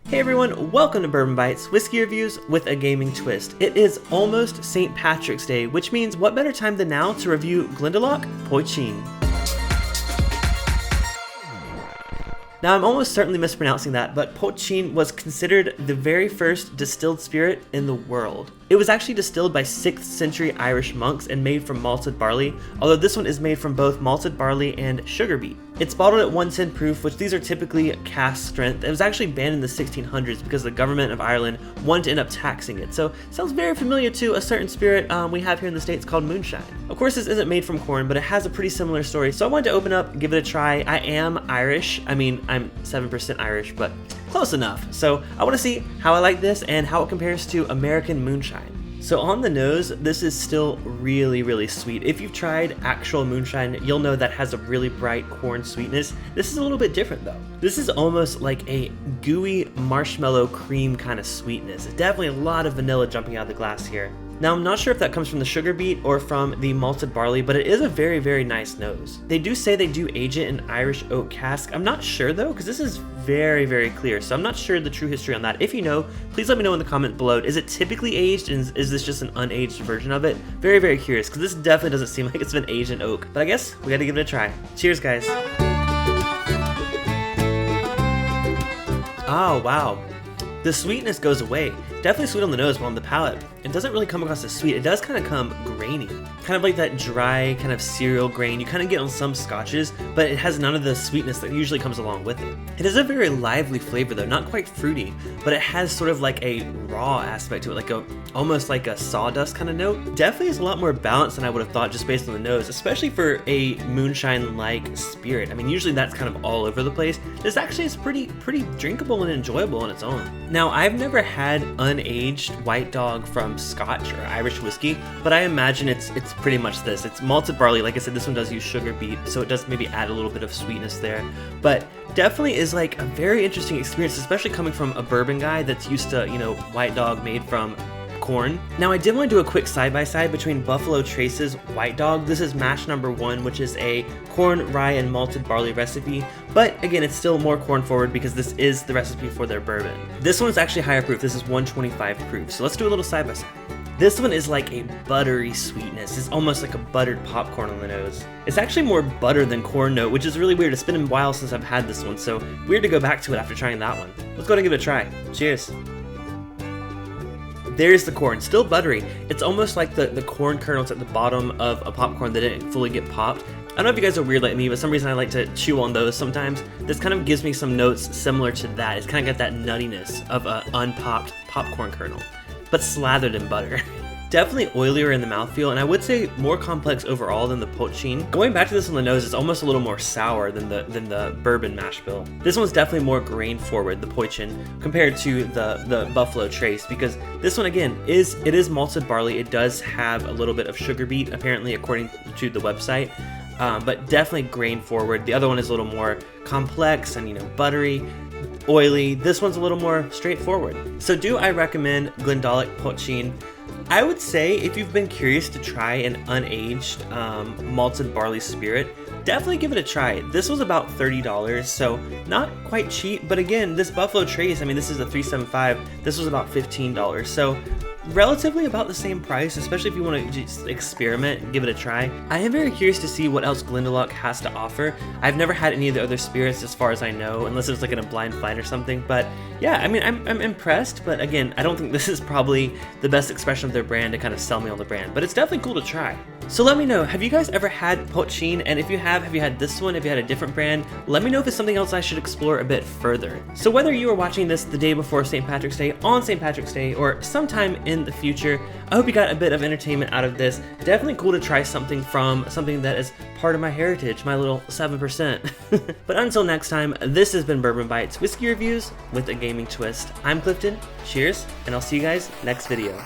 Hey everyone, welcome to Bourbon Bites, whiskey reviews with a gaming twist. It is almost St. Patrick's Day, which means what better time than now to review Glendalough Poitin. Now, I'm almost certainly mispronouncing that, but Potcheen was considered the very first distilled spirit in the world. It was actually distilled by 6th century Irish monks and made from malted barley, although this one is made from both malted barley and sugar beet. It's bottled at 110 proof, which these are typically cask strength. It was actually banned in the 1600s because the government of Ireland wanted to end up taxing it. So it sounds very familiar to a certain spirit we have here in the States called moonshine. Of course, this isn't made from corn, but it has a pretty similar story. So I wanted to open up, give it a try. I am Irish. I mean, I'm 7% Irish, but close enough. So I want to see how I like this and how it compares to American Moonshine. So on the nose, this is still really sweet. If you've tried actual moonshine, you'll know that has a really bright corn sweetness. This is a little bit different though. This is almost like a gooey marshmallow cream kind of sweetness. Definitely a lot of vanilla jumping out of the glass here. Now, I'm not sure if that comes from the sugar beet or from the malted barley, but it is a very nice nose. They do say they do age it in Irish oak cask. I'm not sure though, because this is very clear, so I'm not sure the true history on that. If you know, please let me know in the comment below. Is it typically aged, and is this just an unaged version of it? Very curious, because this definitely doesn't seem like it's been aged in oak. But I guess we gotta give it a try. Cheers, guys. Oh, wow. The sweetness goes away. Definitely sweet on the nose, but on the palate, it doesn't really come across as sweet. It does kind of come grainy. Kind of like that dry kind of cereal grain you kind of get on some scotches, but it has none of the sweetness that usually comes along with it. It is a very lively flavor though, not quite fruity, but it has sort of like a raw aspect to it, like almost like a sawdust kind of note. Definitely is a lot more balanced than I would have thought just based on the nose, especially for a moonshine-like spirit. I mean, usually that's kind of all over the place. This actually is pretty drinkable and enjoyable on its own. Now, I've never had unaged white dog from Scotch or Irish whiskey, but I imagine it's pretty much this. It's malted barley. Like I said, this one does use sugar beet, so it does maybe add a little bit of sweetness there, but definitely is like a very interesting experience, especially coming from a bourbon guy that's used to, you know, white dog made from corn. Now, I did want to do a quick side-by-side between Buffalo Trace's White Dog. This is mash number 1, which is a corn, rye, and malted barley recipe, but again, it's still more corn forward because this is the recipe for their bourbon. This one is actually higher proof. This is 125 proof, so let's do a little side-by-side. This one is like a buttery sweetness. It's almost like a buttered popcorn on the nose. It's actually more butter than corn note, which is really weird. It's been a while since I've had this one, so weird to go back to it after trying that one. Let's go ahead and give it a try. Cheers. There's the corn, still buttery. It's almost like the corn kernels at the bottom of a popcorn that didn't fully get popped. I don't know if you guys are weird like me, but for some reason I like to chew on those sometimes. This kind of gives me some notes similar to that. It's kind of got that nuttiness of an unpopped popcorn kernel, but slathered in butter. Definitely oilier in the mouthfeel, and I would say more complex overall than the Potcheen. Going back to this on the nose, it's almost a little more sour than the bourbon mash bill. This one's definitely more grain forward, the Potcheen, compared to the Buffalo Trace, because this one again is malted barley. It does have a little bit of sugar beet, apparently, according to the website, but definitely grain forward. The other one is a little more complex and, you know, buttery, oily. This one's a little more straightforward. So do I recommend Glendalough Poitin? I would say if you've been curious to try an unaged malted barley spirit, definitely give it a try. This was about $30, so not quite cheap, but again, this Buffalo Trace, I mean, this is a 375, this was about $15, so relatively about the same price, especially if you want to just experiment and give it a try. I am very curious to see what else Glendalough has to offer. I've never had any of the other spirits as far as I know, unless it was like in a blind find or something, but yeah, I mean, I'm impressed, but again, I don't think this is probably the best expression of their brand to kind of sell me on the brand, but it's definitely cool to try. So let me know, have you guys ever had Potcheen? And if you have you had this one? Have you had a different brand? Let me know if it's something else I should explore a bit further. So whether you are watching this the day before St. Patrick's Day, on St. Patrick's Day, or sometime in the future, I hope you got a bit of entertainment out of this. Definitely cool to try something from something that is part of my heritage, my little 7%. But until next time, this has been Bourbon Bites, whiskey reviews with a gaming twist. I'm Clifton, cheers, and I'll see you guys next video.